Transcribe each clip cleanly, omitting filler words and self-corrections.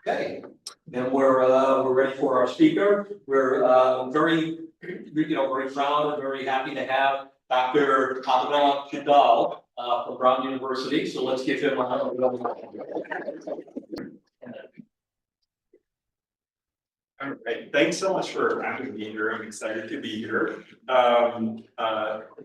Okay, and we're ready for our speaker. We're very very proud and very happy to have Dr. Abhinav Jindal from Brown University. So let's give him a round of applause. All right, thanks so much for having me here. I'm excited to be here.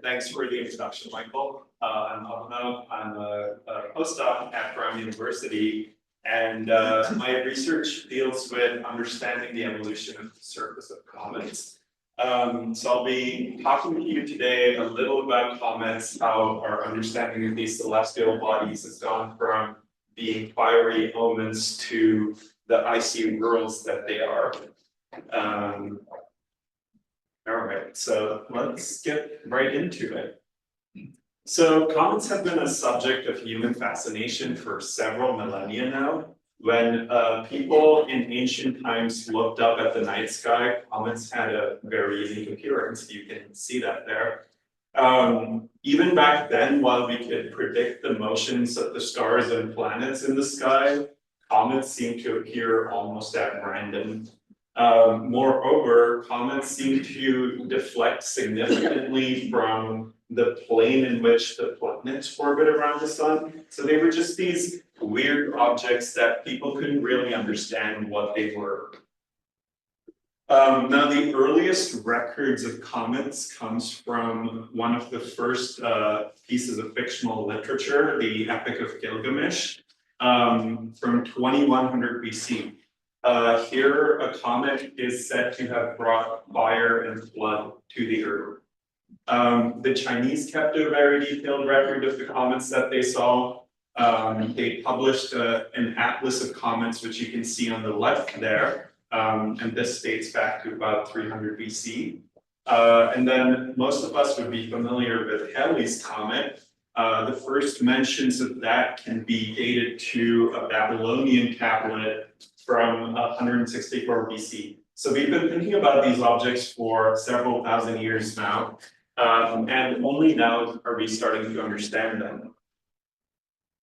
Thanks for the introduction, Michael. I'm Abhinav. I'm a postdoc at Brown University, and my research deals with understanding the evolution of the surface of comets. So I'll be talking to you today a little about comets, how our understanding of these celestial bodies has gone from being fiery omens to the icy worlds that they are. All right, so let's get right into it. So comets have been a subject of human fascination for several millennia now. When people in ancient times looked up at the night sky, comets had a very unique appearance. You can see that there. Even back then, while we could predict the motions of the stars and planets in the sky, comets seem to appear almost at random. Moreover, comets seem to deflect significantly from the plane in which the planets orbit around the sun. So they were just these weird objects that people couldn't really understand what they were. Now, the earliest records of comets comes from one of the first pieces of fictional literature, the Epic of Gilgamesh, from 2100 BC. Here, a comet is said to have brought fire and flood to the earth. The Chinese kept a very detailed record of the comets that they saw. They published an atlas of comets, which you can see on the left there, and this dates back to about 300 BC. And then most of us would be familiar with Halley's comet. The first mentions of that can be dated to a Babylonian tablet from 164 BC. So we've been thinking about these objects for several thousand years now, and only now are we starting to understand them.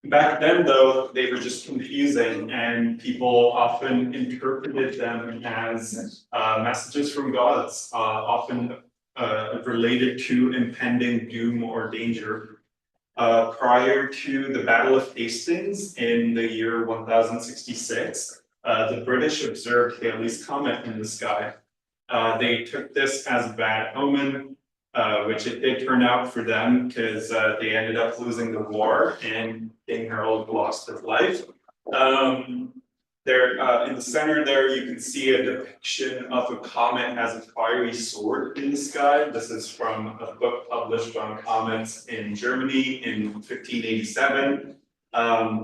Back then, though, they were just confusing, and people often interpreted them as messages from gods, often related to impending doom or danger. Prior to the Battle of Hastings in the year 1066, the British observed Halley's comet in the sky. They took this as a bad omen, which it did turn out for them because they ended up losing the war and King Harold lost his life. There, in the center there, you can see a depiction of a comet as a fiery sword in the sky. This is from a book published on comets in Germany in 1587.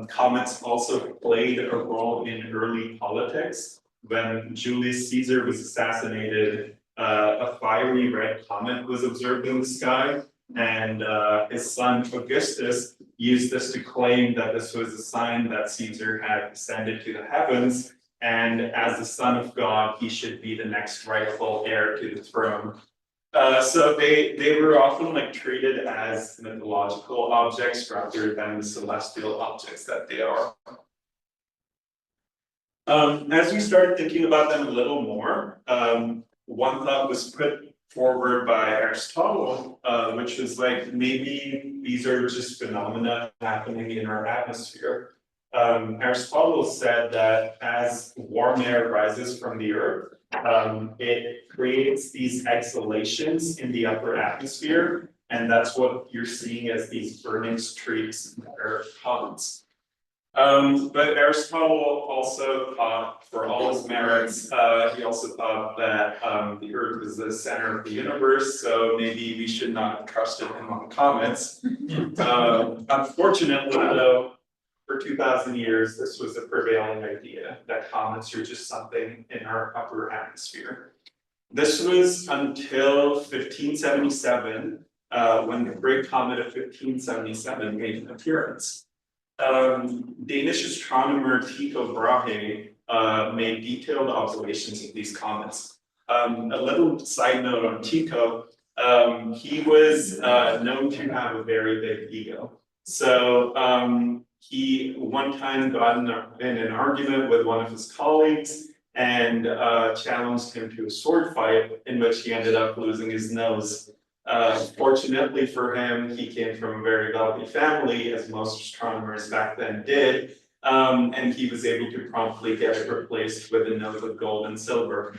Comets also played a role in early politics. When Julius Caesar was assassinated, a fiery red comet was observed in the sky, and his son Augustus used this to claim that this was a sign that Caesar had ascended to the heavens, and as the son of God, he should be the next rightful heir to the throne. So they were often like treated as mythological objects rather than the celestial objects that they are. As we started thinking about them a little more, one thought was put forward by Aristotle, which was like, maybe these are just phenomena happening in our atmosphere. Aristotle said that as warm air rises from the earth, it creates these exhalations in the upper atmosphere, and that's what you're seeing as these burning streaks in the earth comets. But Aristotle also thought, for all his merits, he also thought that the Earth is the center of the universe, so maybe we should not have trusted him on comets. Unfortunately, though, for 2,000 years, this was a prevailing idea, that comets are just something in our upper atmosphere. This was until 1577, when the Great Comet of 1577 made an appearance. Danish astronomer Tycho Brahe made detailed observations of these comets. A little side note on Tycho, he was known to have a very big ego. So he one time got in an argument with one of his colleagues and challenged him to a sword fight in which he ended up losing his nose. Fortunately for him, he came from a very wealthy family, as most astronomers back then did, and he was able to promptly get it replaced with a nose of gold and silver.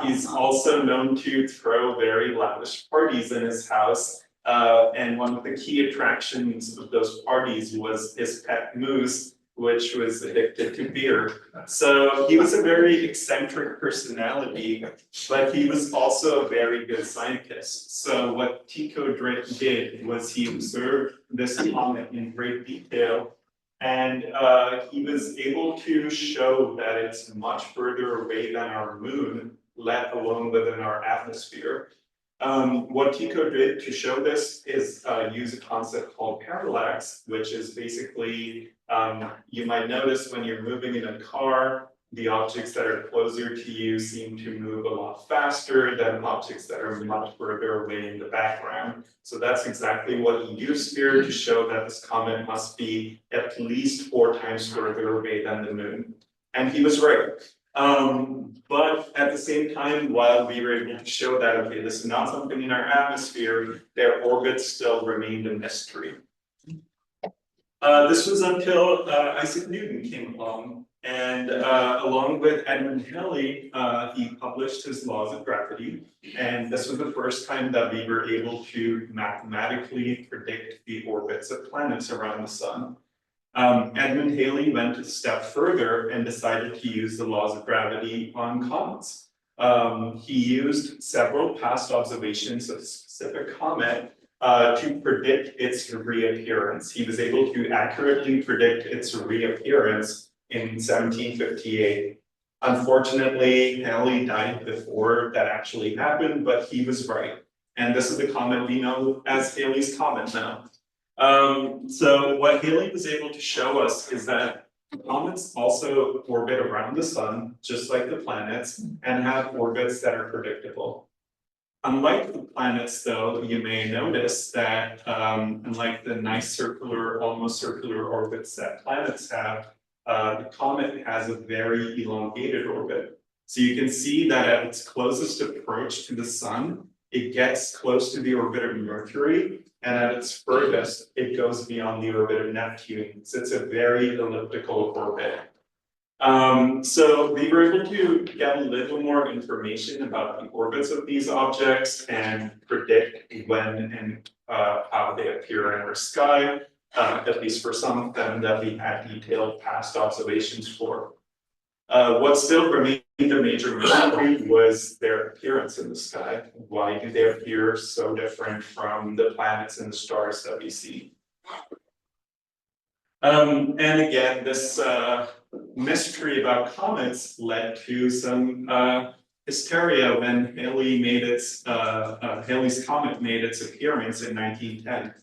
He's also known to throw very lavish parties in his house, and one of the key attractions of those parties was his pet moose, which was addicted to beer. So he was a very eccentric personality, but he was also a very good scientist. So what Tycho did was he observed this comet in great detail, and he was able to show that it's much further away than our moon, let alone within our atmosphere. What Tycho did to show this is use a concept called parallax, which is basically, you might notice when you're moving in a car, the objects that are closer to you seem to move a lot faster than objects that are much further away in the background. So that's exactly what he used here to show that this comet must be at least 4 times further away than the moon. And he was right. But at the same time, while we were able to show that, okay, this is not something in our atmosphere, their orbit still remained a mystery. This was until Isaac Newton came along, and along with Edmund Halley, he published his laws of gravity, and this was the first time that we were able to mathematically predict the orbits of planets around the sun. Edmund Halley went a step further and decided to use the laws of gravity on comets. He used several past observations of a specific comet to predict its reappearance. He was able to accurately predict its reappearance in 1758. Unfortunately, Halley died before that actually happened, but he was right. And this is the comet we know as Halley's Comet now. So what Halley was able to show us is that comets also orbit around the sun, just like the planets, and have orbits that are predictable. Unlike the planets, though, you may notice that unlike the nice circular, almost circular orbits that planets have, the comet has a very elongated orbit. So you can see that at its closest approach to the sun, it gets close to the orbit of Mercury, and at its furthest, it goes beyond the orbit of Neptune. So it's a very elliptical orbit. So we were able to get a little more information about the orbits of these objects and predict when and how they appear in our sky, at least for some of them that we had detailed past observations for. What still remained a major mystery was their appearance in the sky. Why do they appear so different from the planets and the stars that we see? And again, this mystery about comets led to some hysteria when Halley's comet made its appearance in 1910.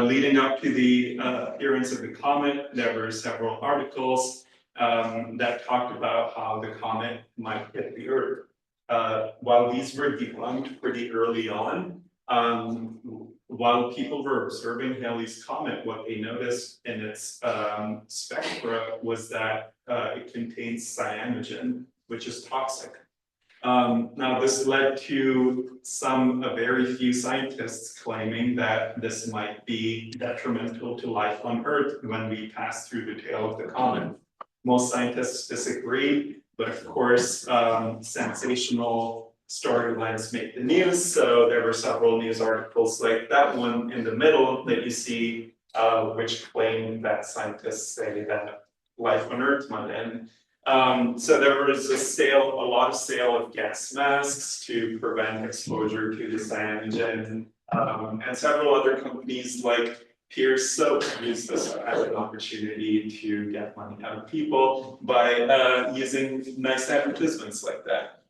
Leading up to the appearance of the comet, there were several articles that talked about how the comet might hit the Earth. While these were debunked pretty early on, while people were observing Halley's Comet, what they noticed in its spectra was that it contains cyanogen, which is toxic. Now, this led to a very few scientists claiming that this might be detrimental to life on Earth when we pass through the tail of the comet. Most scientists disagree, but of course, sensational storylines make the news. So there were several news articles like that one in the middle that you see, which claim that scientists say that life on Earth might end. So there was a lot of sale of gas masks to prevent exposure to the cyanogen, and several other companies like Pierce Soap used this as an opportunity to get money out of people by using nice advertisements like that.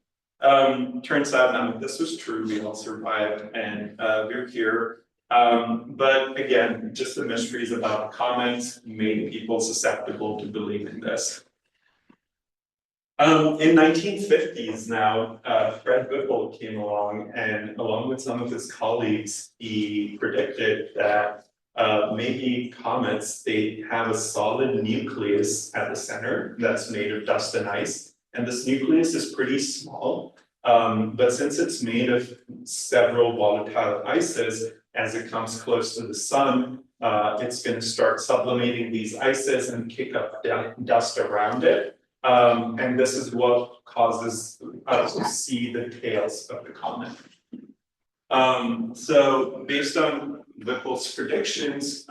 Turns out none of this was true. We all survived, and we're here. But again, just the mysteries about comets made people susceptible to believing this. In 1950s now, Fred Whipple came along, and along with some of his colleagues, he predicted that maybe comets, they have a solid nucleus at the center that's made of dust and ice. And this nucleus is pretty small, but since it's made of several volatile ices, as it comes close to the sun, it's going to start sublimating these ices and kick up dust around it. And this is what causes us to see the tails of the comet. So based on Whipple's predictions,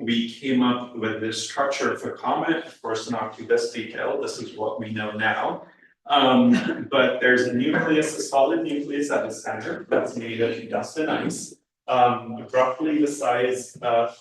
we came up with this structure of a comet. Of course, not to this detail, this is what we know now. But there's a nucleus, a solid nucleus at the center that's made of dust and ice. Roughly the size of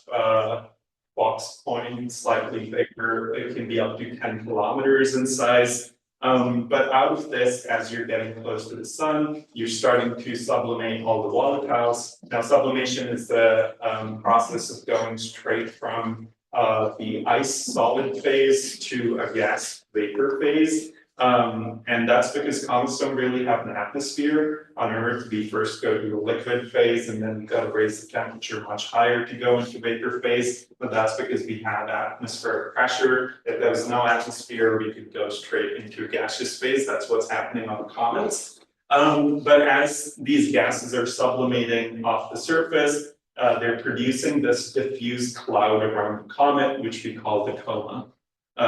Fox Point, slightly bigger, it can be up to 10 kilometers in size. But out of this, as you're getting close to the sun, you're starting to sublimate all the volatiles. Now, sublimation is the process of going straight from the ice solid phase to a gas vapor phase. And that's because comets don't really have an atmosphere. On Earth, we first go to a liquid phase and then we got to raise the temperature much higher to go into vapor phase. But that's because we had atmospheric pressure. If there was no atmosphere, we could go straight into a gaseous phase. That's what's happening on comets. But as these gases are sublimating off the surface, they're producing this diffuse cloud around the comet, which we call the coma.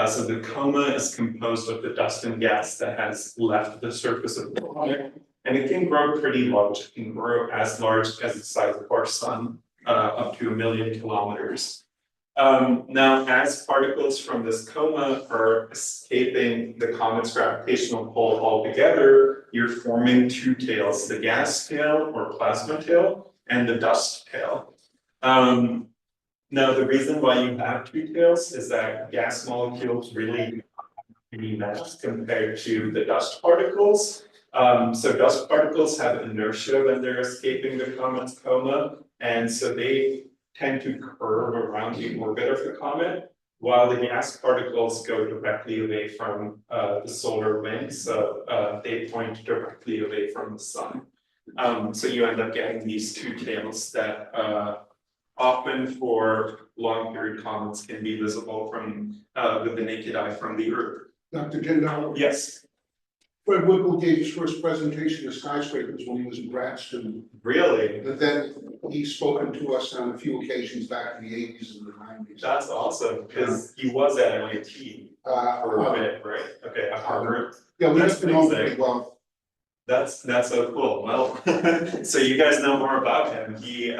So the coma is composed of the dust and gas that has left the surface of the comet, and it can grow pretty large. It can grow as large as the size of our sun, up to 1 million kilometers. Now, as particles from this coma are escaping the comet's gravitational pull altogether, you're forming two tails, the gas tail or plasma tail and the dust tail. Now, the reason why you have two tails is that gas molecules really any mass compared to the dust particles. So dust particles have inertia when they're escaping the comet's coma, and so they tend to curve around the orbit of the comet, while the gas particles go directly away from the solar wind, so they point directly away from the sun. So you end up getting these two tails that often for long period comets can be visible from with the naked eye from the Earth. Dr. Jindal? Yes. Fred Whipple gave his first presentation of skyscrapers when he was a grad student. Really? But then he's spoken to us on a few occasions back in the 80s and the 90s. That's awesome, because he was at MIT for a bit, right? Okay, at Harvard. Yeah, we That's have to know him amazing. pretty well. That's so cool. Well, so you guys know more about him. He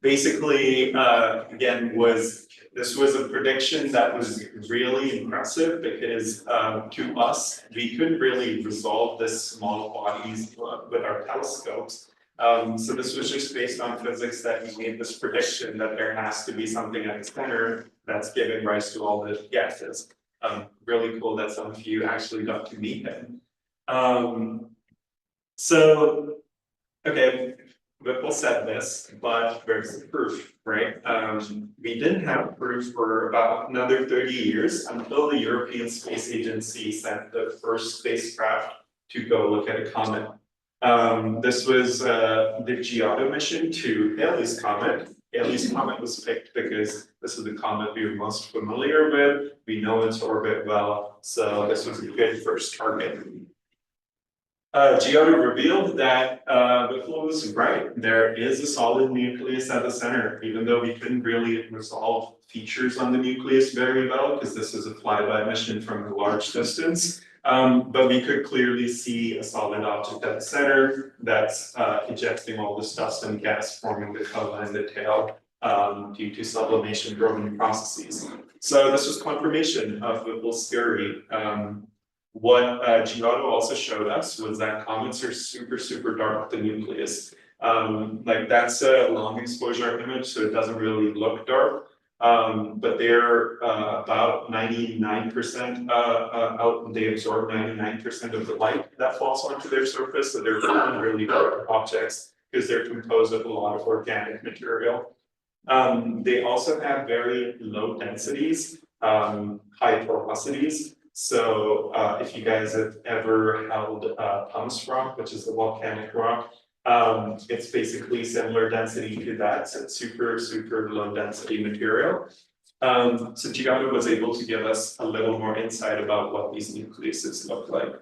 basically again this was a prediction that was really impressive because to us we couldn't really resolve this small bodies with our telescopes. So this was just based on physics that he made this prediction that there has to be something at the center that's giving rise to all the gases. Really cool that some of you actually got to meet him. So, okay, Whipple said this, but there's the proof, right? We didn't have proof for about another 30 years until the European Space Agency sent the first spacecraft to go look at a comet. This was the Giotto mission to Halley's Comet. Halley's Comet was picked because this is the comet we were most familiar with. We know its orbit well, so this was a good first target. Giotto revealed that Whipple was right. There is a solid nucleus at the center, even though we couldn't really resolve features on the nucleus very well, because this is a flyby mission from a large distance. But we could clearly see a solid object at the center that's ejecting all this dust and gas, forming the coma and the tail due to sublimation growing processes. So this was confirmation of Whipple's theory. What Giotto also showed us was that comets are super dark at the nucleus. Like that's a long exposure image, so it doesn't really look dark. But they're about 99% out, they absorb 99% of the light that falls onto their surface, so they're really dark objects because they're composed of a lot of organic material. They also have very low densities, high porosities. So if you guys have ever held pumice rock, which is a volcanic rock, It's basically similar density to that, so it's super low density material. So Giotto was able to give us a little more insight about what these nucleuses look like.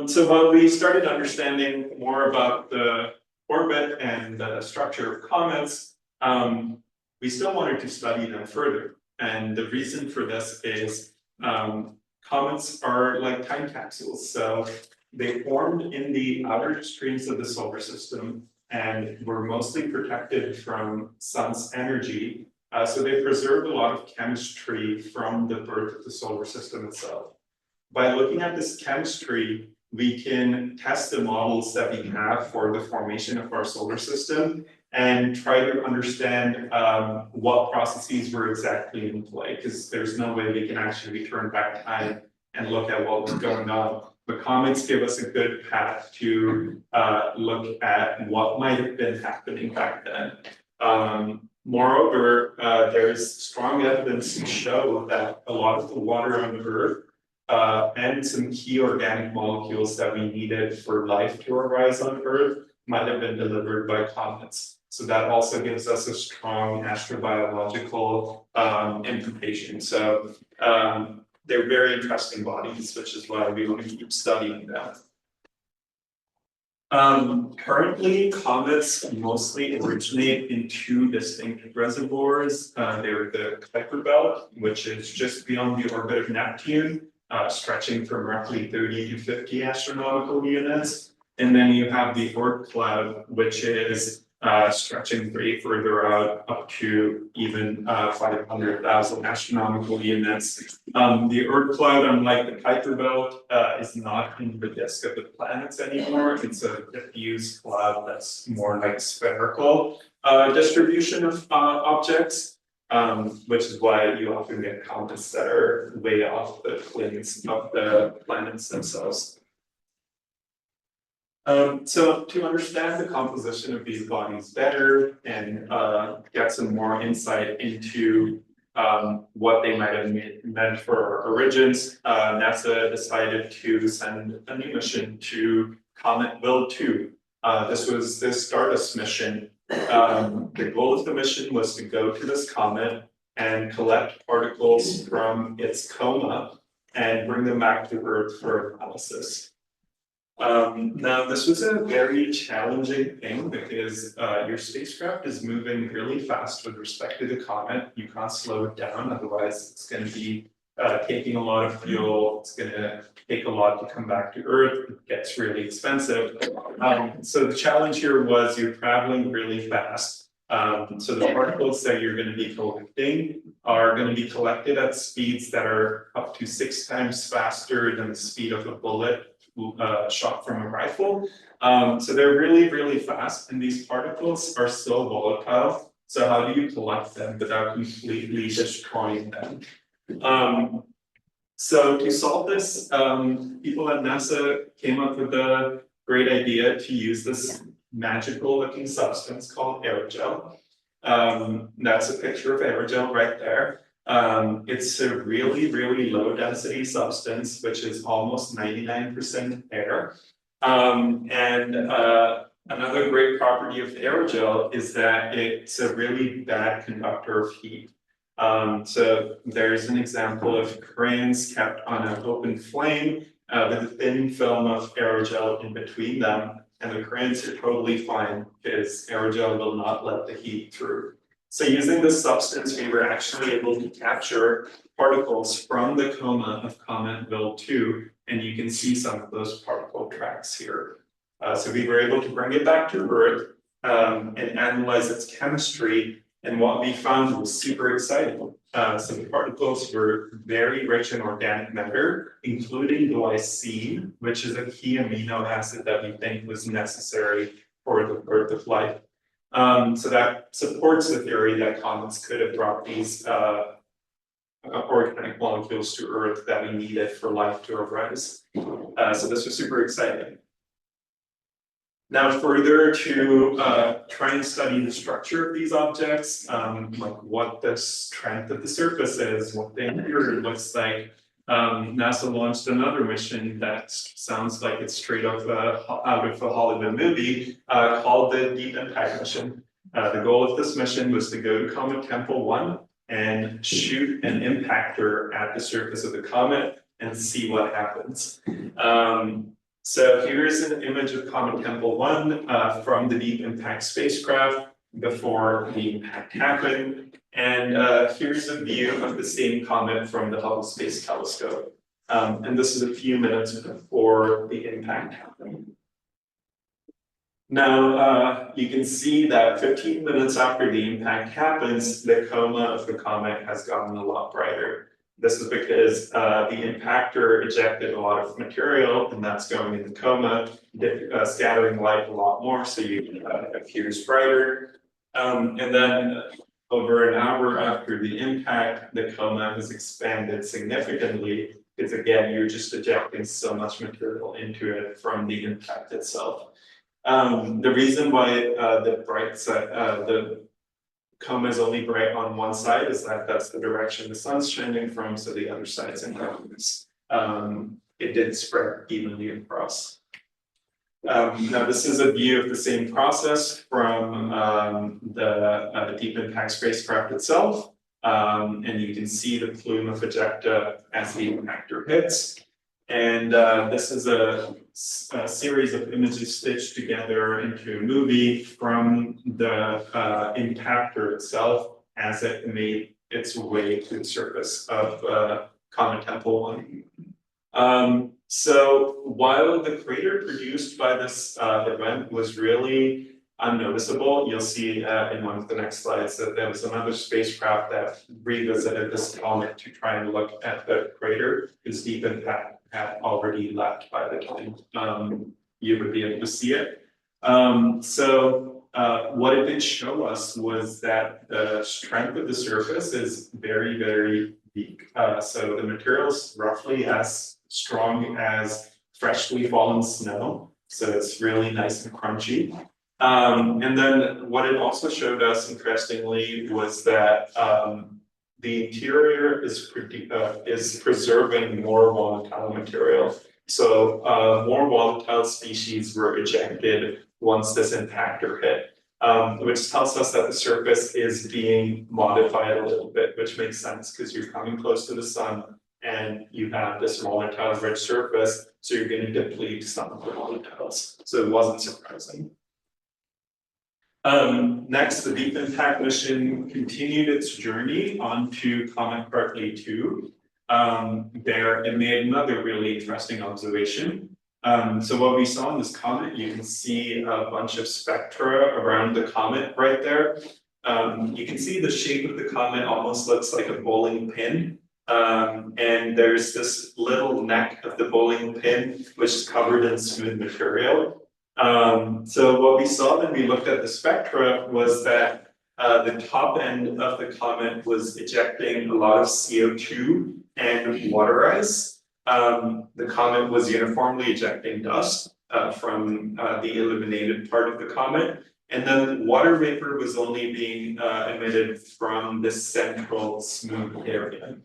So while we started understanding more about the orbit and the structure of comets, we still wanted to study them further. And the reason for this is comets are like time capsules. So they formed in the outer extremes of the solar system and were mostly protected from sun's energy. So they preserved a lot of chemistry from the birth of the solar system itself. By looking at this chemistry, we can test the models that we have for the formation of our solar system and try to understand what processes were exactly in play, because there's no way we can actually turn back time and look at what was going on. The comets give us a good path to look at what might have been happening back then. Moreover, there's strong evidence to show that a lot of the water on Earth and some key organic molecules that we needed for life to arise on Earth might have been delivered by comets. So that also gives us a strong astrobiological implication. So they're very interesting bodies, which is why we want to keep studying them. Currently, comets mostly originate in two distinct reservoirs. They're the Kuiper Belt, which is just beyond the orbit of Neptune, stretching from roughly 30 to 50 astronomical units. And then you have the Oort cloud, which is stretching way further out, up to even 500,000 astronomical units. The Oort cloud, unlike the Kuiper Belt, is not in the disk of the planets anymore. It's a diffuse cloud that's more like a spherical distribution of objects, which is why you often get comets that are way off the planes of the planets themselves. So to understand the composition of these bodies better and get some more insight into what they might have meant for our origins, NASA decided to send a new mission to Comet Will 2. This was the Stardust mission. The goal of the mission was to go to this comet and collect particles from its coma and bring them back to Earth for analysis. Now, this was a very challenging thing because your spacecraft is moving really fast with respect to the comet. You can't slow it down, otherwise it's going to be taking a lot of fuel. It's going to take a lot to come back to Earth. It gets really expensive. So the challenge here was you're traveling really fast. So the particles that you're going to be collecting are going to be collected at speeds that are up to 6 times faster than the speed of a bullet shot from a rifle. So they're really fast, and these particles are so volatile. So how do you collect them without completely destroying them? So to solve this, people at NASA came up with a great idea to use this magical looking substance called aerogel. That's a picture of aerogel right there. It's a really low density substance, which is almost 99% air. Another great property of the aerogel is that it's a really bad conductor of heat. So there's an example of crayons kept on an open flame with a thin film of aerogel in between them, and the crayons are totally fine because aerogel will not let the heat through. So using this substance, we were actually able to capture particles from the coma of Comet Will 2, and you can see some of those particle tracks here. So we were able to bring it back to Earth and analyze its chemistry, and what we found was super exciting. So the particles were very rich in organic matter, including glycine, which is a key amino acid that we think was necessary for the birth of life. So that supports the theory that comets could have brought these organic molecules to Earth that we needed for life to arise. So this was super exciting. Now, further to try and study the structure of these objects, like what the strength of the surface is, what the interior looks like, NASA launched another mission that sounds like it's straight off out of a Hollywood movie, called the Deep Impact mission. The goal of this mission was to go to Comet Temple 1 and shoot an impactor at the surface of the comet and see what happens. So here's an image of Comet Temple 1 from the Deep Impact spacecraft before the impact happened. And here's a view of the same comet from the Hubble Space Telescope. And this is a few minutes before the impact happened. Now, you can see that 15 minutes after the impact happens, the coma of the comet has gotten a lot brighter. This is because the impactor ejected a lot of material, and that's going in the coma, scattering light a lot more, so it appears brighter. And then over an hour after the impact, the coma has expanded significantly, because again, you're just ejecting so much material into it from the impact itself. The reason why the bright side, the coma is only bright on one side is that that's the direction the sun's shining from, so the other side's in darkness. It didn't spread evenly across. Now this is a view of the same process from the Deep Impact spacecraft itself. And you can see the plume of ejecta as the impactor hits. And this is a series of images stitched together into a movie from the impactor itself as it made its way to the surface of Comet Temple 1. So while the crater produced by this event was really unnoticeable, you'll see in one of the next slides that there was another spacecraft that revisited this comet to try and look at the crater, because Deep Impact had already left by the time you would be able to see it. So what it did show us was that the strength of the surface is very, very weak. So the material's roughly as strong as freshly fallen snow. So it's really nice and crunchy. And then what it also showed us, interestingly, was that the interior is preserving more volatile material. So more volatile species were ejected once this impactor hit, which tells us that the surface is being modified a little bit, which makes sense because you're coming close to the sun and you have this volatile rich surface, so you're going to deplete some of the volatiles. So it wasn't surprising. Next, the Deep Impact mission continued its journey onto Comet Bartley 2. There it made another really interesting observation. So what we saw in this comet, you can see a bunch of spectra around the comet right there. You can see the shape of the comet almost looks like a bowling pin. And there's this little neck of the bowling pin, which is covered in smooth material. So what we saw when we looked at the spectra was that the top end of the comet was ejecting a lot of CO2 and water ice. The comet was uniformly ejecting dust from the illuminated part of the comet. And then water vapor was only being emitted from the central smooth area.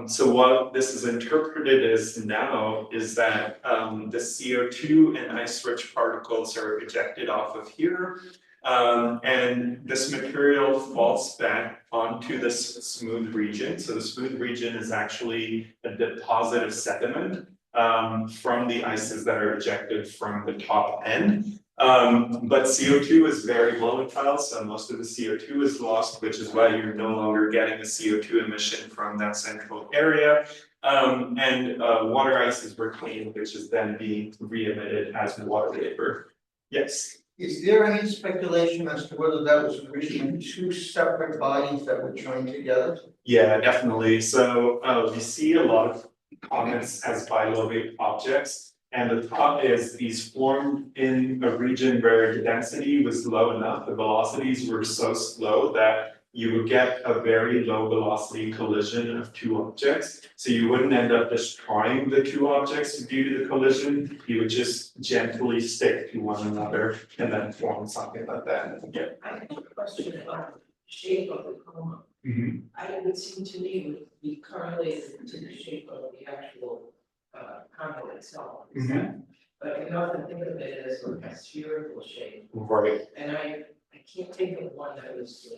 So what this is interpreted as now is that the CO2 and ice-rich particles are ejected off of here, and this material falls back onto this smooth region. So the smooth region is actually a deposit of sediment from the ices that are ejected from the top end. But CO2 is very volatile, so most of the CO2 is lost, which is why you're no longer getting a CO2 emission from that central area. And water ice is retained, which is then being re-emitted as water vapor. Yes? Is there any speculation as to whether that was originally two separate bodies that were joined together? Yeah, definitely. So we see a lot of comets as bilobate objects. And the thought is these formed in a region where the density was low enough, the velocities were so slow that you would get a very low velocity collision of two objects. So you wouldn't end up destroying the two objects due to the collision. You would just gently stick to one another and then form something like that. Yeah. I have a question about the shape of the coma. It would seem to me would be correlated to the shape of the actual comet itself. But I can often think of it as like a spherical shape, Right. and I can't think of one that was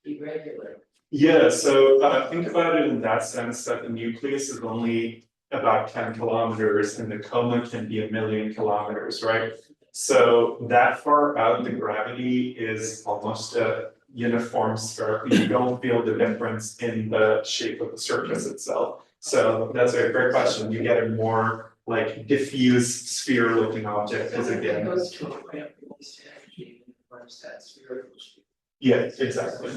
irregular. Yeah, so think about it in that sense that the nucleus is only about 10 kilometers and the coma can be 1,000,000 kilometers, right? So that far out, the gravity is almost a uniform sphere. You don't feel the difference in the shape of the surface itself. So that's a great question. You get a more like diffuse sphere looking object because So it again. goes to a point of energy and forms that spherical shape. Yeah, exactly.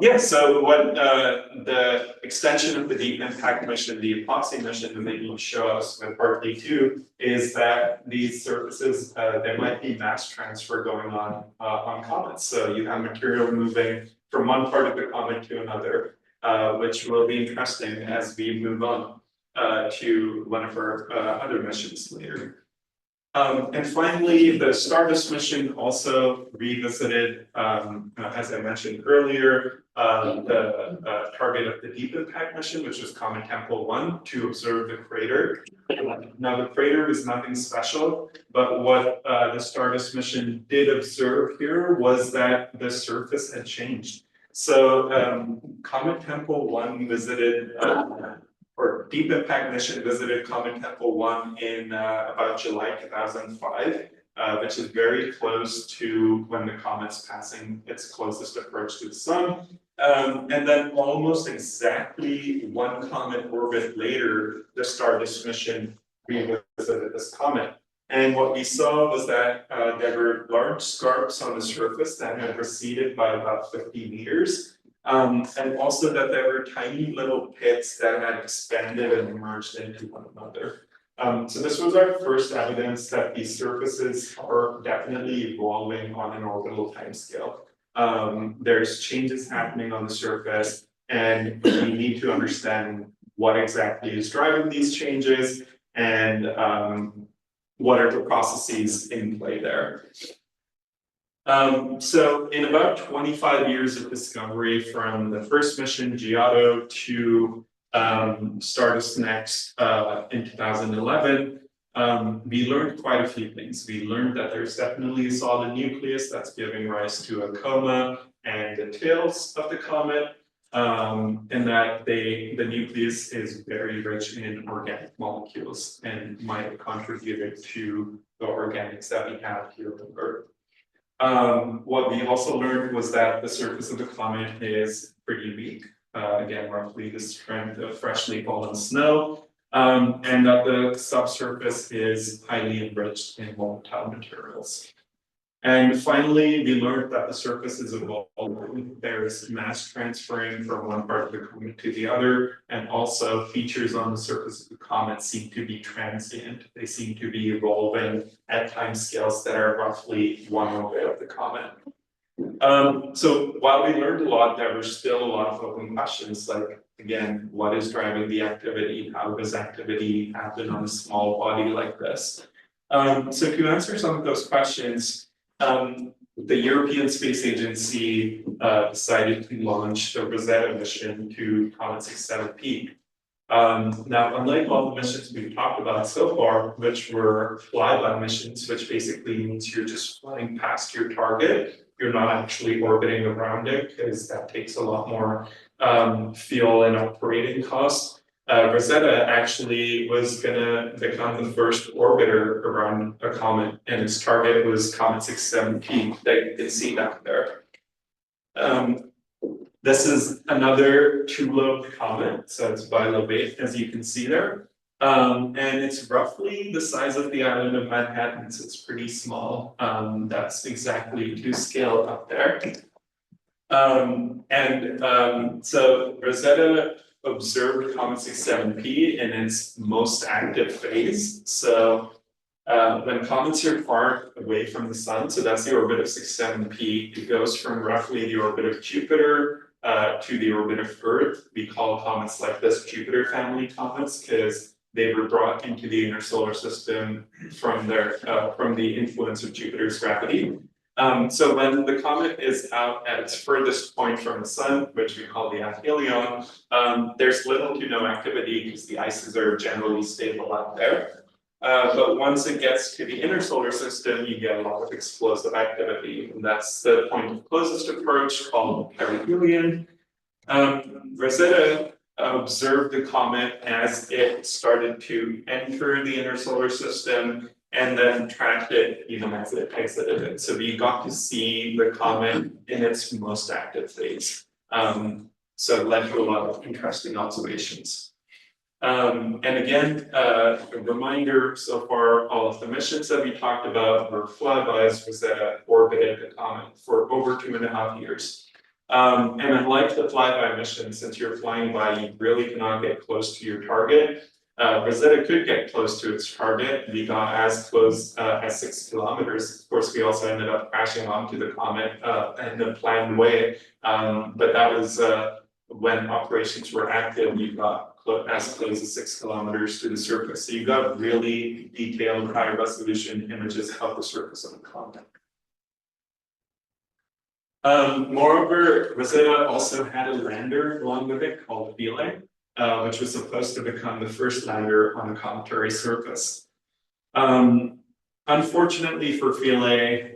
Yeah, so what the extension of the deep impact mission, the epoxy mission that they need to show us with partly two is that these surfaces, there might be mass transfer going on comets. So you have material moving from one part of the comet to another, which will be interesting as we move on to one of our other missions later. And finally, the Stardust mission also revisited, as I mentioned earlier, the target of the Deep Impact mission, which was Comet Temple 1, to observe the crater. Now, the crater was nothing special, but what the Stardust mission did observe here was that the surface had changed. So, Comet Temple 1 visited or Deep Impact mission visited Comet Temple 1 in about July 2005, which is very close to when the comet's passing its closest approach to the sun. And then almost exactly one comet orbit later, the Stardust mission revisited this comet. And what we saw was that there were large scarps on the surface that had receded by about 50 meters. And also that there were tiny little pits that had expanded and merged into one another. So this was our first evidence that these surfaces are definitely evolving on an orbital timescale. There's changes happening on the surface, and we need to understand what exactly is driving these changes and what are the processes in play there. So in about 25 years of discovery from the first mission, Giotto, to Stardust Next in 2011, we learned quite a few things. We learned that there's definitely a solid nucleus that's giving rise to a coma and the tails of the comet, and that the nucleus is very rich in organic molecules and might have contributed to the organics that we have here on Earth. What we also learned was that the surface of the comet is pretty weak, again, roughly the strength of freshly fallen snow, and that the subsurface is highly enriched in volatile materials. And finally, we learned that the surface is evolving. There's mass transferring from one part of the comet to the other, and also features on the surface of the comet seem to be transient. They seem to be evolving at timescales that are roughly one orbit of the comet. So while we learned a lot, there were still a lot of open questions, like, again, what is driving the activity? How does activity happen on a small body like this? So to answer some of those questions, the European Space Agency decided to launch the Rosetta mission to Comet 67P. Now, unlike all the missions we've talked about so far, which were flyby missions, which basically means you're just flying past your target, you're not actually orbiting around it, because that takes a lot more fuel and operating costs. Rosetta actually was gonna become the first orbiter around a comet, and its target was Comet 67P that you can see down there. This is another two-lobed comet, so it's bilobate, as you can see there. And it's roughly the size of the island of Manhattan, so it's pretty small. That's exactly to scale up there. So Rosetta observed Comet 67P in its most active phase. So when comets are far away from the sun, so that's the orbit of 67P, it goes from roughly the orbit of Jupiter to the orbit of Earth. We call comets like this Jupiter family comets because they were brought into the inner solar system from the influence of Jupiter's gravity. So when the comet is out at its furthest point from the sun, which we call the aphelion, there's little to no activity because the ices are generally stable out there. But once it gets to the inner solar system, you get a lot of explosive activity, and that's the point of closest approach called perihelion. Rosetta observed the comet as it started to enter the inner solar system and then tracked it even as it exited it. So we got to see the comet in its most active phase. So it led to a lot of interesting observations. And again, a reminder, so far, all of the missions that we talked about were flybys. Rosetta orbited the comet for over 2.5 years. And unlike the flyby mission, since you're flying by, you really cannot get close to your target. Rosetta could get close to its target. We got as close as 6 kilometers. Of course, we also ended up crashing onto the comet in a planned way. But that was when operations were active, you got as close as 6 kilometers to the surface. So you got really detailed, high resolution images of the surface of the comet. Moreover, Rosetta also had a lander along with it called Philae, which was supposed to become the first lander on a cometary surface. Unfortunately for Philae,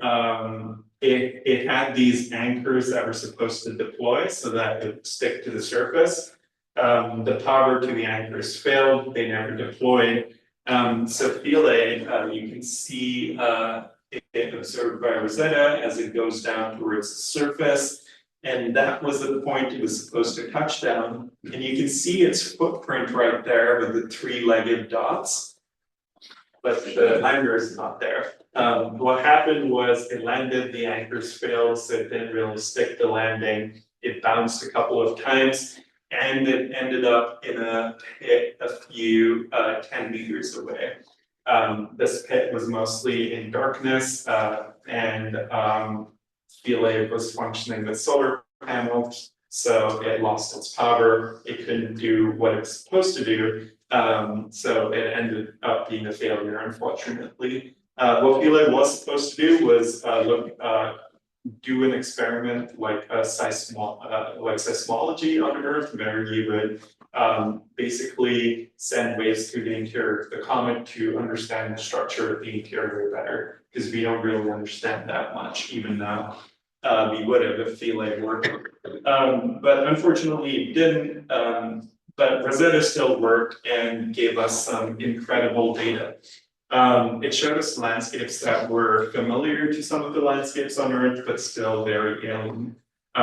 it had these anchors that were supposed to deploy so that it would stick to the surface. The power to the anchors failed, they never deployed. So Philae, you can see it observed by Rosetta as it goes down towards the surface. And that was the point it was supposed to touch down. And you can see its footprint right there with the 3-legged dots. But the lander is not there. What happened was it landed, the anchors failed, so it didn't really stick the landing. It bounced a couple of times, and it ended up in a pit a few 10 meters away. This pit was mostly in darkness, and Philae was functioning with solar panels, so it lost its power. It couldn't do what it was supposed to do, so it ended up being a failure, unfortunately. What Philae was supposed to do was do an experiment like seismology on Earth, where you would basically send waves through the interior of the comet to understand the structure of the interior better, because we don't really understand that much, even though we would have if Philae worked. But unfortunately it didn't, but Rosetta still worked and gave us some incredible data. It showed us landscapes that were familiar to some of the landscapes on Earth, but still very alien.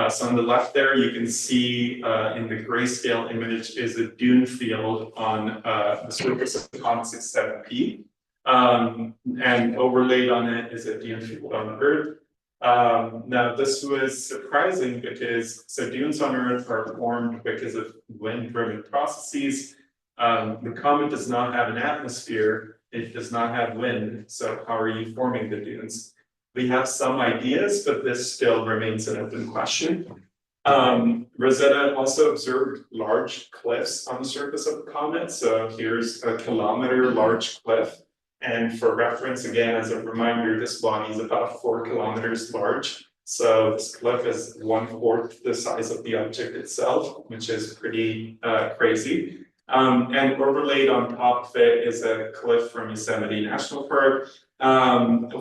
So on the left there, you can see in the grayscale image is a dune field on the surface of the comet 67P. And overlaid on it is a dune field on Earth. Now this was surprising because dunes on Earth are formed because of wind-driven processes. The comet does not have an atmosphere. It does not have wind, so how are you forming the dunes? We have some ideas, but this still remains an open question. Rosetta also observed large cliffs on the surface of the comet. So here's a kilometer large cliff. And for reference, again, as a reminder, this body is about 4 kilometers large. So this cliff is 1/4 the size of the object itself, which is pretty crazy. And overlaid on top of it is a cliff from Yosemite National Park,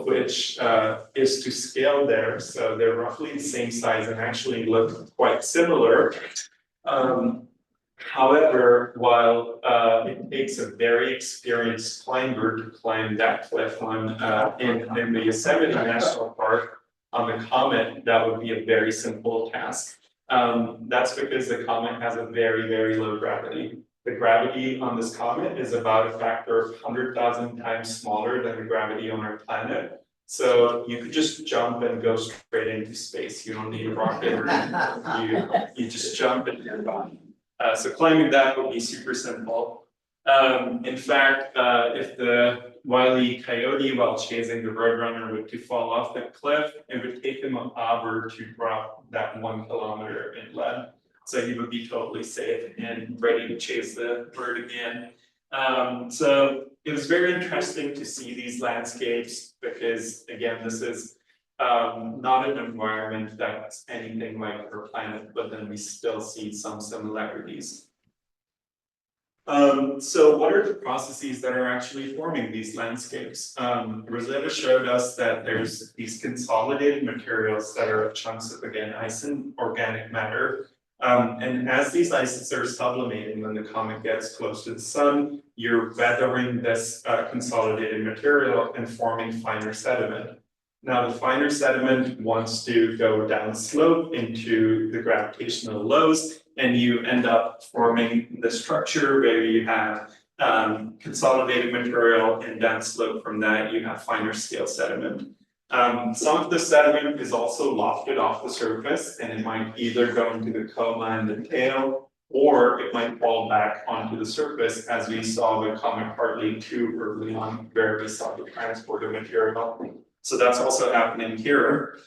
which is to scale there. So they're roughly the same size and actually look quite similar. However, while it takes a very experienced climber to climb that cliff in the Yosemite National Park on the comet, that would be a very simple task. That's because the comet has a very, very low gravity. The gravity on this comet is about a factor of 100,000 times smaller than the gravity on our planet. So you could just jump and go straight into space. You don't need a rocket or anything. You just jump and you're gone. So climbing that would be super simple. In fact, if the Wile E. Coyote, while chasing the Roadrunner, were to fall off the cliff, it would take him an hour to drop that 1 kilometer inland. So he would be totally safe and ready to chase the bird again. So it was very interesting to see these landscapes because, again, this is Not an environment that's anything like our planet, but then we still see some similarities. So what are the processes that are actually forming these landscapes? Rosetta showed us that there's these consolidated materials that are chunks of, again, ice and organic matter. And as these ices are sublimating when the comet gets close to the sun, you're weathering this consolidated material and forming finer sediment. Now, the finer sediment wants to go downslope into the gravitational lows, and you end up forming the structure where you have consolidated material, and downslope from that, you have finer scale sediment. Some of the sediment is also lofted off the surface, and it might either go into the coma and the tail, or it might fall back onto the surface, as we saw with Comet Hartley 2 early on, where we saw the transport of material. So that's also happening here.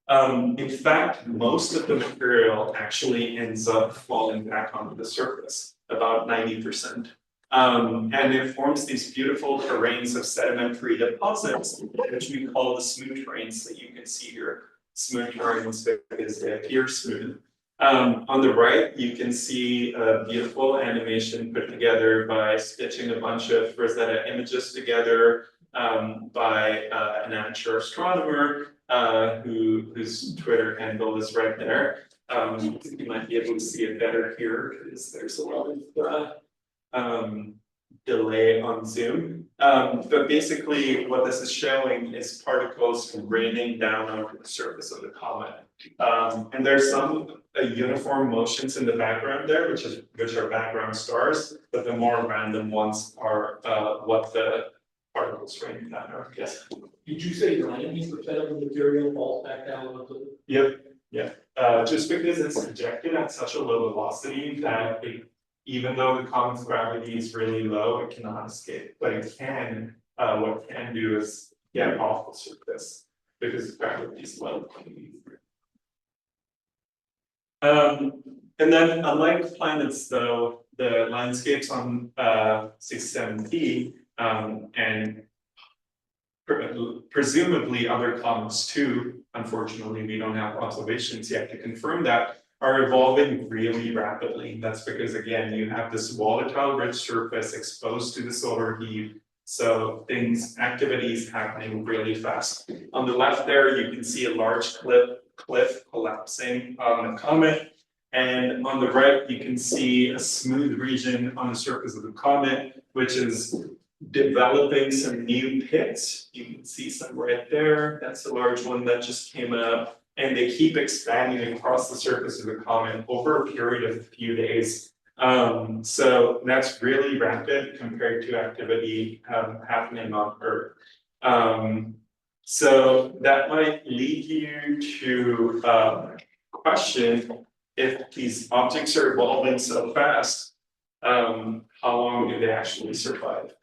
In fact, most of the material actually ends up falling back onto the surface, about 90%. And it forms these beautiful terrains of sedimentary deposits, which we call the smooth terrains that you can see here. Smooth terrains because they appear smooth. On the right, you can see a beautiful animation put together by stitching a bunch of Rosetta images together by an amateur astronomer whose Twitter handle is right there. You might be able to see it better here because there's a lot of delay on Zoom. But basically what this is showing is particles raining down onto the surface of the comet. And there's some uniform motions in the background there, which are background stars, but the more random ones are what the particles raining down are. Yes. Did you say 90% of the material falls back down onto the? Yep. Yeah. Just because it's ejected at such a low velocity that even though the comet's gravity is really low, it cannot escape. But it can. What it can do is get off the surface because the gravity is low. And then, unlike planets, though, the landscapes on 67P and presumably other comets too, unfortunately, we don't have observations yet to confirm that, are evolving really rapidly. That's because, again, you have this volatile rich surface exposed to the solar heat. So activities happening really fast. On the left there, you can see a large cliff collapsing on the comet. And on the right, you can see a smooth region on the surface of the comet, which is developing some new pits. You can see some right there. That's a large one that just came up. And they keep expanding across the surface of the comet over a period of a few days. So that's really rapid compared to activity happening on Earth. So that might lead you to question, if these objects are evolving so fast, how long do they actually survive?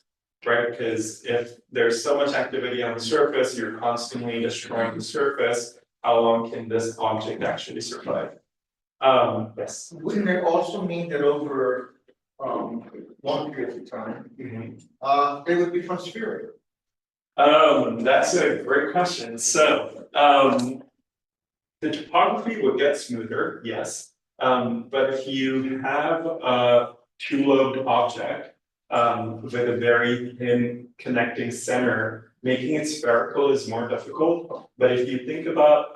Right? Because if there's so much activity on the surface, you're constantly destroying the surface, how long can this object actually survive? Yes. Wouldn't it also mean that over long periods of time, they would become spherical? That's a great question. So the topography would get smoother, yes. But if you have a two-lobed object with a very thin connecting center, making it spherical is more difficult. But if you think about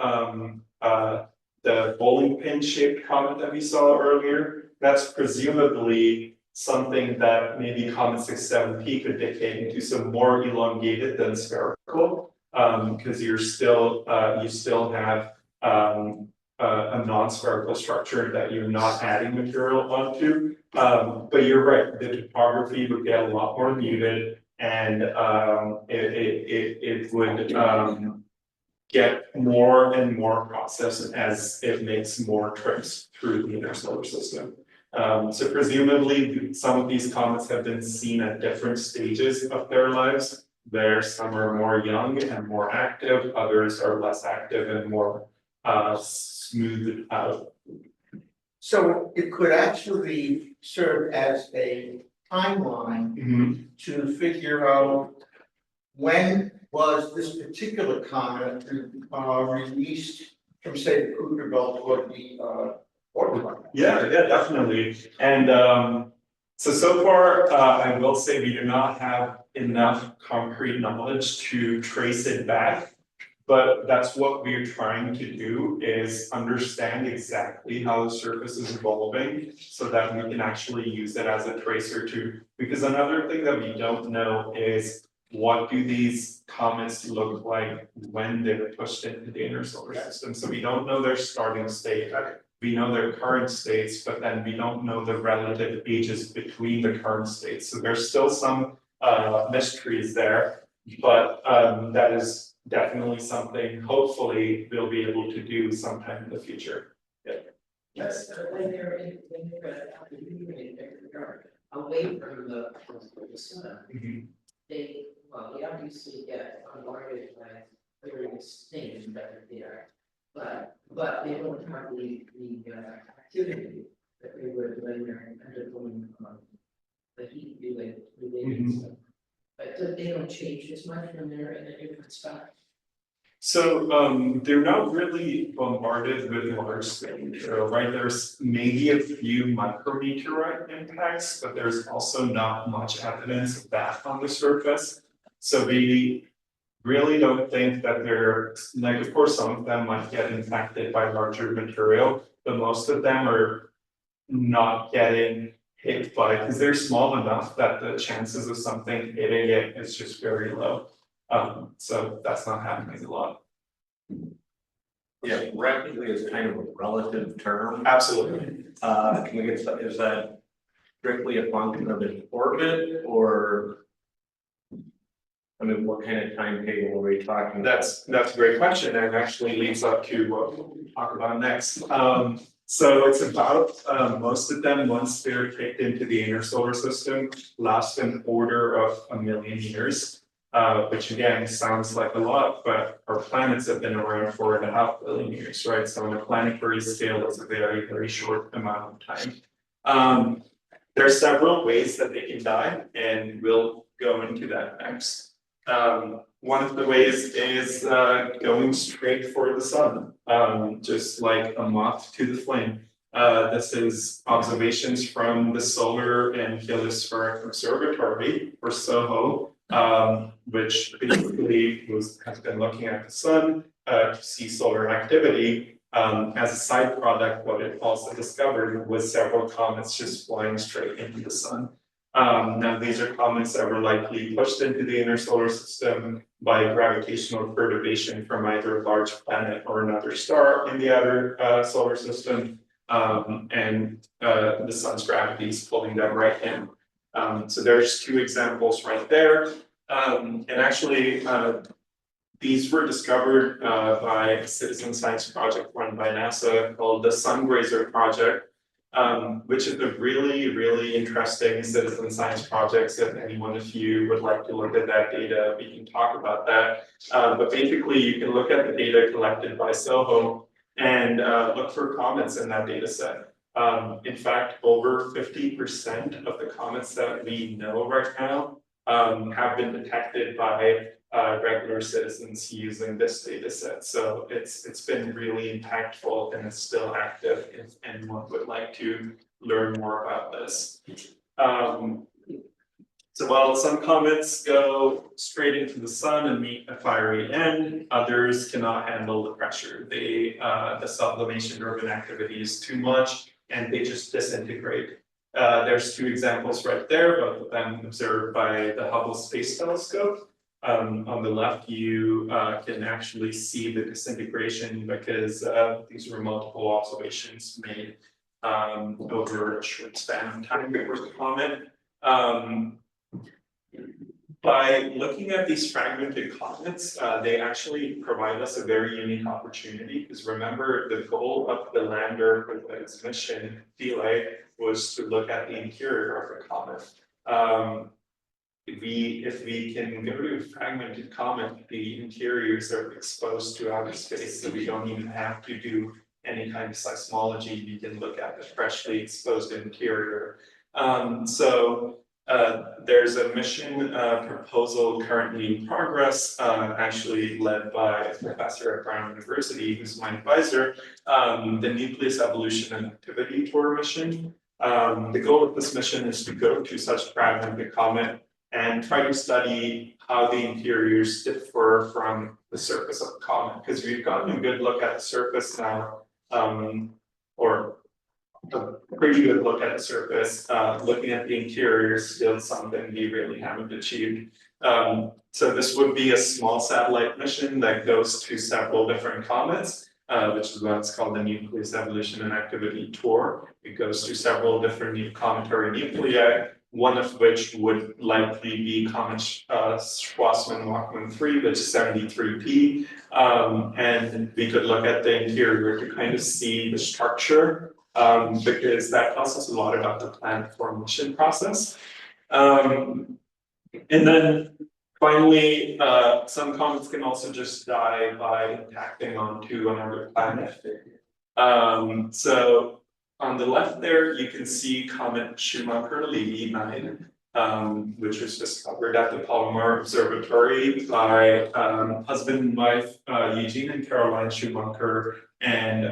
the bowling pin shaped comet that we saw earlier, that's presumably something that maybe comet 67P could decay into, so more elongated than spherical, because you still have a non-spherical structure that you're not adding material onto. But you're right, the topography would get a lot more muted, and it would get more and more processed as it makes more trips through the inner solar system. So presumably some of these comets have been seen at different stages of their lives. Some are more young and more active, others are less active and more smoothed out. So it could actually serve as a timeline to figure out when was this particular comet released from, say, the Kuiper belt or the orbit line? Yeah, definitely. And so far, I will say we do not have enough concrete knowledge to trace it back. But that's what we're trying to do, is understand exactly how the surface is evolving so that we can actually use it as a tracer too. Because another thing that we don't know is, what do these comets look like when they're pushed into the inner solar system? So we don't know their starting state. We know their current states, but then we don't know the relative ages between the current states. So there's still some mysteries there, but that is definitely something hopefully we'll be able to do sometime in the future. Yes, when they're away from the sun, they, well, they obviously get bombarded by various things that are there. But they don't have the activity that they would when they're undergoing the heat related stuff. But they don't change as much when they're in a different spot. So they're not really bombarded with large scale material, right? There's maybe a few micrometeorite impacts, but there's also not much evidence of that on the surface. So we really don't think that they're, like, of course, some of them might get impacted by larger material, but most of them are not getting hit by, because they're small enough that the chances of something hitting it is just very low. So that's not happening a lot. Yeah, rapidly is kind of a relative term. Absolutely. Can we get, is that strictly a function of its orbit, or? I mean, what kind of timetable are we talking about? That's a great question, and actually leads up to what we'll talk about next. So it's about, most of them, once they're kicked into the inner solar system, last an order of 1 million years. Which again sounds like a lot, but our planets have been around for 4.5 billion years, right? So on a planetary scale, it's a very, very short amount of time. There are several ways that they can die, and we'll go into that next. One of the ways is going straight for the sun, just like a moth to the flame. This is observations from the Solar and Heliospheric Observatory, or SOHO. Which basically has been looking at the sun to see solar activity. As a side product, what it also discovered was several comets just flying straight into the sun. Now these are comets that were likely pushed into the inner solar system by gravitational perturbation from either a large planet or another star in the outer solar system. And the sun's gravity is pulling them right in. So there's 2 examples right there. And actually, these were discovered by a citizen science project run by NASA called the Sungrazer Project, which is a really, really interesting citizen science project. If anyone of you would like to look at that data, we can talk about that. But basically, you can look at the data collected by SOHO and look for comets in that data set. In fact, over 50% of the comets that we know right now have been detected by regular citizens using this data set. So it's been really impactful, and it's still active if anyone would like to learn more about this. So while some comets go straight into the sun and meet a fiery end, others cannot handle the pressure. The sublimation-driven activity is too much, and they just disintegrate. There's 2 examples right there, both of them observed by the Hubble Space Telescope. On the left, you can actually see the disintegration because these were multiple observations made over a short span of time for the comet. By looking at these fragmented comets, they actually provide us a very unique opportunity, because remember, the goal of the lander for its mission, Philae, was to look at the interior of the comet. If we can go to a fragmented comet, the interiors are exposed to outer space, so we don't even have to do any kind of seismology. We can look at the freshly exposed interior. So There's a mission proposal currently in progress, actually led by a professor at Brown University, who's my advisor, the Nucleus Evolution and Activity Tour mission. The goal of this mission is to go to such fragment of the comet and try to study how the interiors differ from the surface of the comet, because we've gotten a good look at the surface now, or a pretty good look at the surface. Looking at the interior is still something we really haven't achieved. So this would be a small satellite mission that goes to several different comets, which is what's called the Nucleus Evolution and Activity Tour. It goes to several different cometary nuclei, one of which would likely be Comet Schwarzmann-Wachmann 3, which is 73P. And we could look at the interior to kind of see the structure, because that tells us a lot about the planet formation process. And then finally, some comets can also just die by impacting onto another planet. So on the left there, you can see comet Schumacher-Levy 9, which was discovered at the Palomar Observatory by husband and wife Eugene and Caroline Schumacher and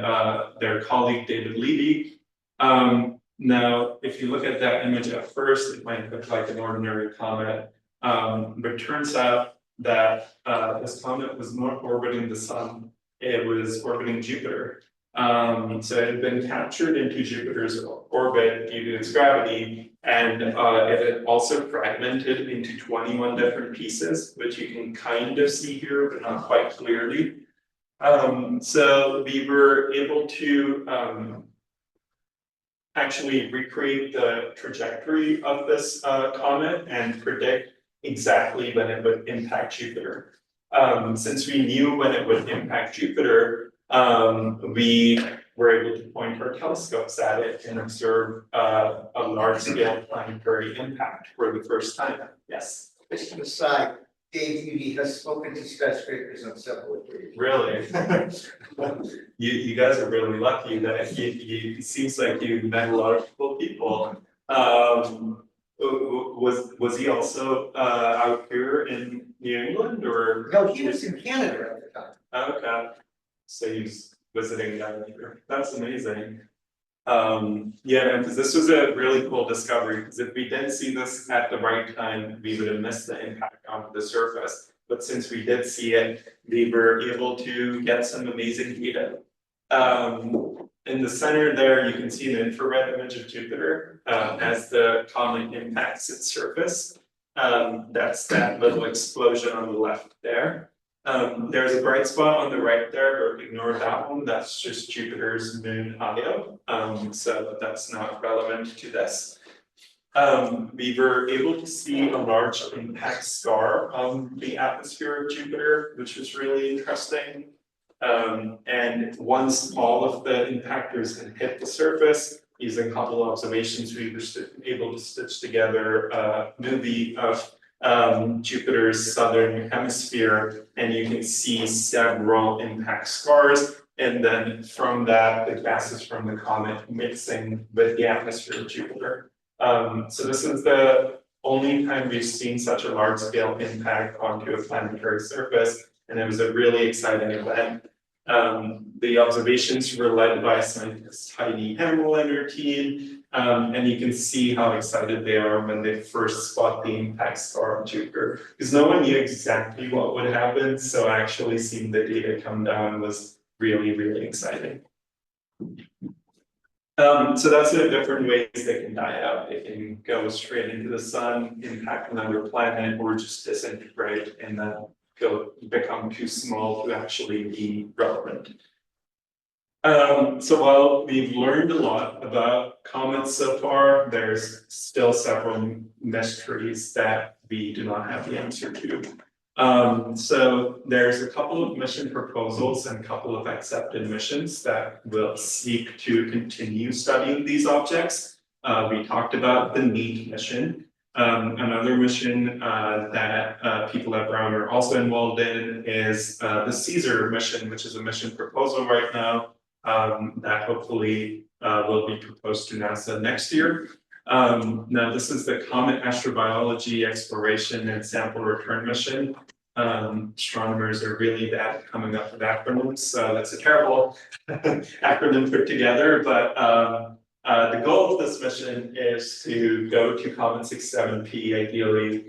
their colleague David Levy. Now, if you look at that image at first, it might look like an ordinary comet, but it turns out that this comet was not orbiting the sun, it was orbiting Jupiter. So it had been captured into Jupiter's orbit due to its gravity, and it had also fragmented into 21 different pieces, which you can kind of see here, but not quite clearly. So we were able to actually recreate the trajectory of this comet and predict exactly when it would impact Jupiter. Since we knew when it would impact Jupiter, we were able to point our telescopes at it and observe a large-scale planetary impact for the first time. Yes. Just an aside, Dave Udy has spoken to skyscrapers on several occasions. Really? You guys are really lucky that it seems like you met a lot of cool people. Was he also out here in New England, or? No, he was in Canada at the time. Okay, so he's visiting down here. That's amazing. Yeah, because this was a really cool discovery, because if we didn't see this at the right time, we would have missed the impact onto the surface. But since we did see it, we were able to get some amazing data. In the center there, you can see an infrared image of Jupiter as the comet impacts its surface. That's that little explosion on the left there. There's a bright spot on the right there, but ignore that one. That's just Jupiter's moon Io. So that's not relevant to this. We were able to see a large impact scar on the atmosphere of Jupiter, which was really interesting. And once all of the impactors had hit the surface, using a couple of observations, we were able to stitch together a movie of Jupiter's southern hemisphere, and you can see several impact scars. And then from that, the gases from the comet mixing with the atmosphere of Jupiter. So this is the only time we've seen such a large scale impact onto a planetary surface, and it was a really exciting event. The observations were led by scientist Heidi Hamill and her team, and you can see how excited they are when they first spot the impact scar on Jupiter, because no one knew exactly what would happen, so actually seeing the data come down was really, really exciting. So that's the different ways they can die out. They can go straight into the sun, impact another planet, or just disintegrate and then become too small to actually be relevant. So while we've learned a lot about comets so far, there's still several mysteries that we do not have the answer to. So there's a couple of mission proposals and a couple of accepted missions that will seek to continue studying these objects. We talked about the NEAT mission. Another mission that people at Brown are also involved in is the CSER mission, which is a mission proposal right now that hopefully will be proposed to NASA next year. Now this is the Comet Astrobiology Exploration and Sample Return Mission. Astronomers are really bad at coming up with acronyms, so that's a terrible acronym put together, but the goal of this mission is to go to Comet 67P ideally,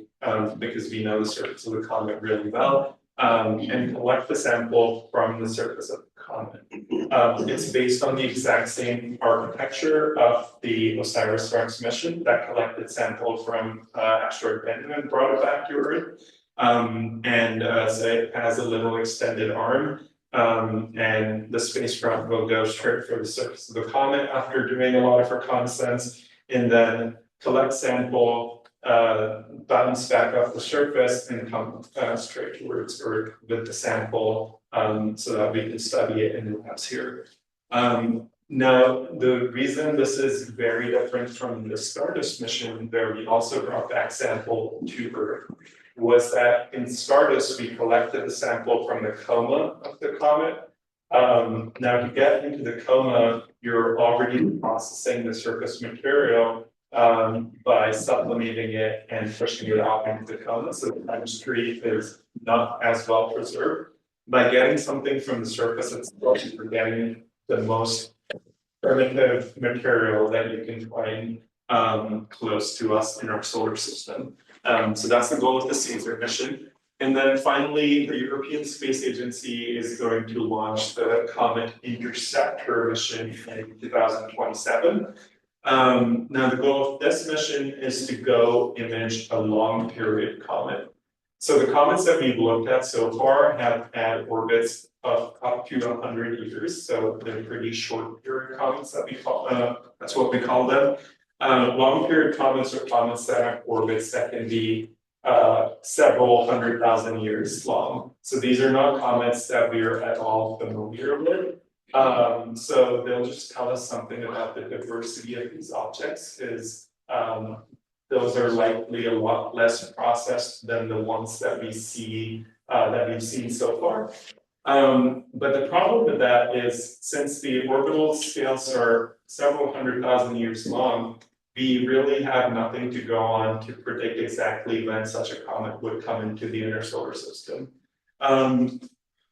because we know the surface of the comet really well, and collect the sample from the surface of the comet. It's based on the exact same architecture of the OSIRIS-REx mission that collected sample from asteroid Bennu and brought it back to Earth. So it has a little extended arm. And the spacecraft will go straight for the surface of the comet after doing a lot of reconnaissance, and then collect sample, bounce back off the surface and come straight towards Earth with the sample, so that we can study it in the labs here. Now, the reason this is very different from the Stardust mission, where we also brought back sample to Earth, was that in Stardust, we collected the sample from the coma of the comet. Now to get into the coma, you're already processing the surface material by sublimating it and pushing it out into the coma, so the chemistry is not as well preserved. By getting something from the surface itself, you're getting the most primitive material that you can find close to us in our solar system. So that's the goal of the Caesar mission. And then finally, the European Space Agency is going to launch the Comet Interceptor mission in 2027. Now the goal of this mission is to go image a long period comet. So the comets that we've looked at so far have had orbits of up to 100 years, so they're pretty short period comets that we call, that's what we call them. Long period comets are comets that have orbits that can be several 100,000 years long. So these are not comets that we are at all familiar with. So they'll just tell us something about the diversity of these objects, because those are likely a lot less processed than the ones that we see, that we've seen so far. But the problem with that is, since the orbital scales are several 100,000 years long, we really have nothing to go on to predict exactly when such a comet would come into the inner solar system.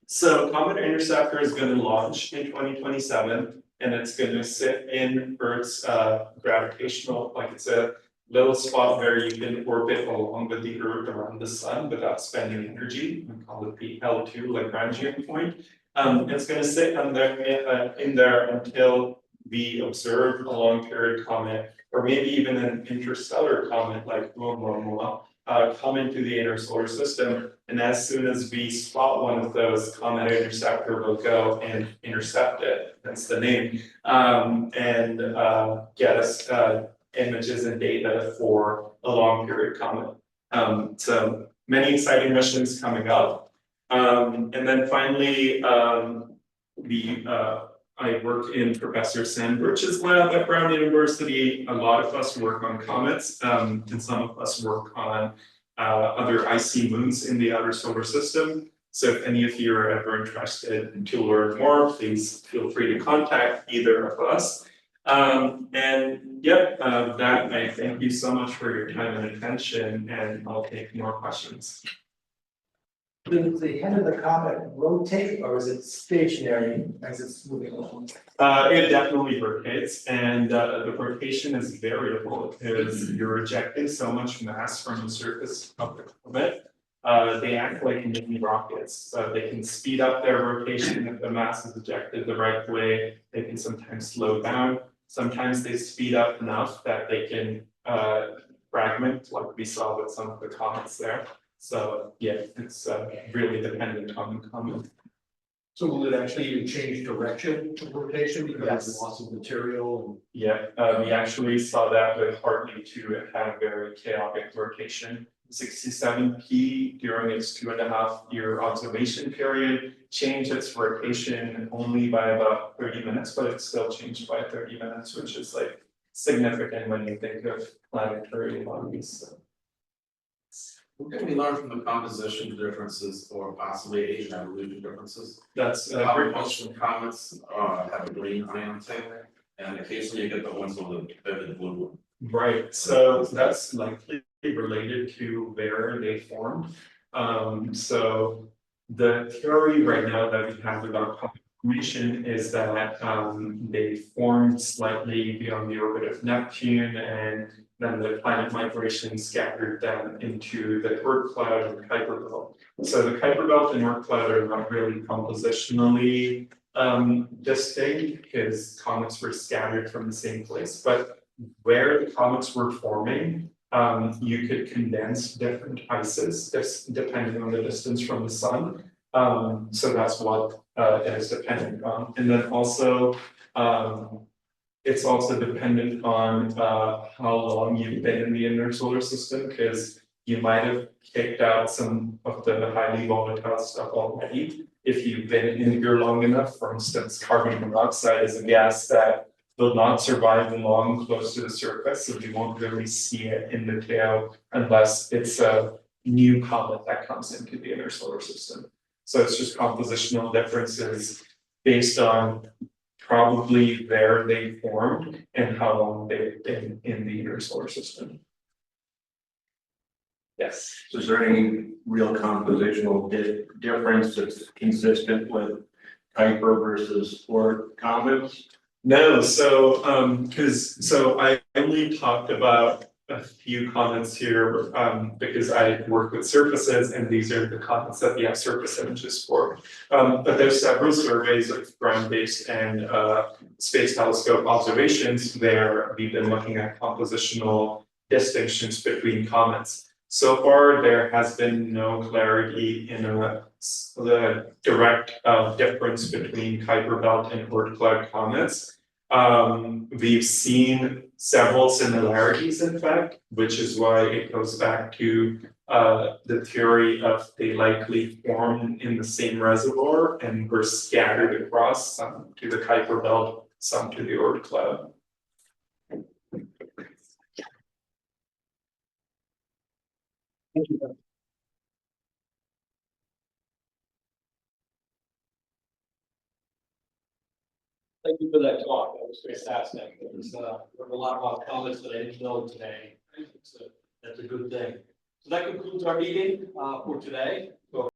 So Comet Interceptor is going to launch in 2027, and it's going to sit in Earth's gravitational, like it's a little spot where you can orbit along with the Earth around the sun without spending energy. We call it the L2 Lagrangian point. It's going to sit in there until we observe a long period comet, or maybe even an interstellar comet like Oumuamua, come into the inner solar system. And as soon as we spot one of those, Comet Interceptor will go and intercept it. That's the name, and get us images and data for a long period comet. So many exciting missions coming up. And then finally, I work in Professor Sandberg's lab at Brown University. A lot of us work on comets, and some of us work on other icy moons in the outer solar system. So if any of you are ever interested to learn more, please feel free to contact either of us. That I thank you so much for your time and attention, and I'll take more questions. Does the head of the comet rotate, or is it stationary as it's moving along? It definitely rotates, and the rotation is variable because you're ejecting so much mass from the surface of the comet. They act like mini rockets, so they can speed up their rotation if the mass is ejected the right way. They can sometimes slow down. Sometimes they speed up enough that they can fragment, like we saw with some of the comets there. So yeah, it's really dependent on the comet. So will it actually even change direction of rotation because Yes. of loss of material? Yeah, we actually saw that with Hartley too. It had a very chaotic rotation. 67P during its 2.5-year observation period changed its rotation only by about 30 minutes, but it still changed by 30 minutes, which is like significant when you think of planetary bodies. So. What can we learn from the composition differences or possibly age and evolution differences? That's Most of the comets have a green ion tail, and occasionally you get the ones with a vivid blue one. Right, so that's likely related to where they formed. So the theory right now that we have about comet formation is that they formed slightly beyond the orbit of Neptune, and then the planet migration scattered them into the Oort cloud and Kuiper belt. So the Kuiper belt and Oort cloud are not really compositionally distinct because comets were scattered from the same place, but where the comets were forming, you could condense different ices, depending on the distance from the sun. So that's what it is dependent on. And then also, it's also dependent on how long you've been in the inner solar system, because you might have kicked out some of the highly volatile stuff already. If you've been in here long enough, for instance, carbon monoxide is a gas that will not survive long close to the surface, so we won't really see it in the tail unless it's a new comet that comes into the inner solar system. So it's just compositional differences based on probably where they formed and how long they've been in the inner solar system. Yes. So is there any real compositional difference that's consistent with Kuiper versus Oort comets? No, so I only talked about a few comets here because I work with surfaces, and these are the comets that we have surface images for. But there's several surveys of ground-based and space telescope observations where we've been looking at compositional distinctions between comets. So far, there has been no clarity in the direct difference between Kuiper belt and Oort cloud comets. We've seen several similarities, in fact, which is why it goes back to the theory of they likely formed in the same reservoir and were scattered across, some to the Kuiper belt, some to the Oort cloud. Thank you for that talk. That was fantastic. There was a lot about comments that I didn't know today. That's a good thing. So that concludes our meeting for today. So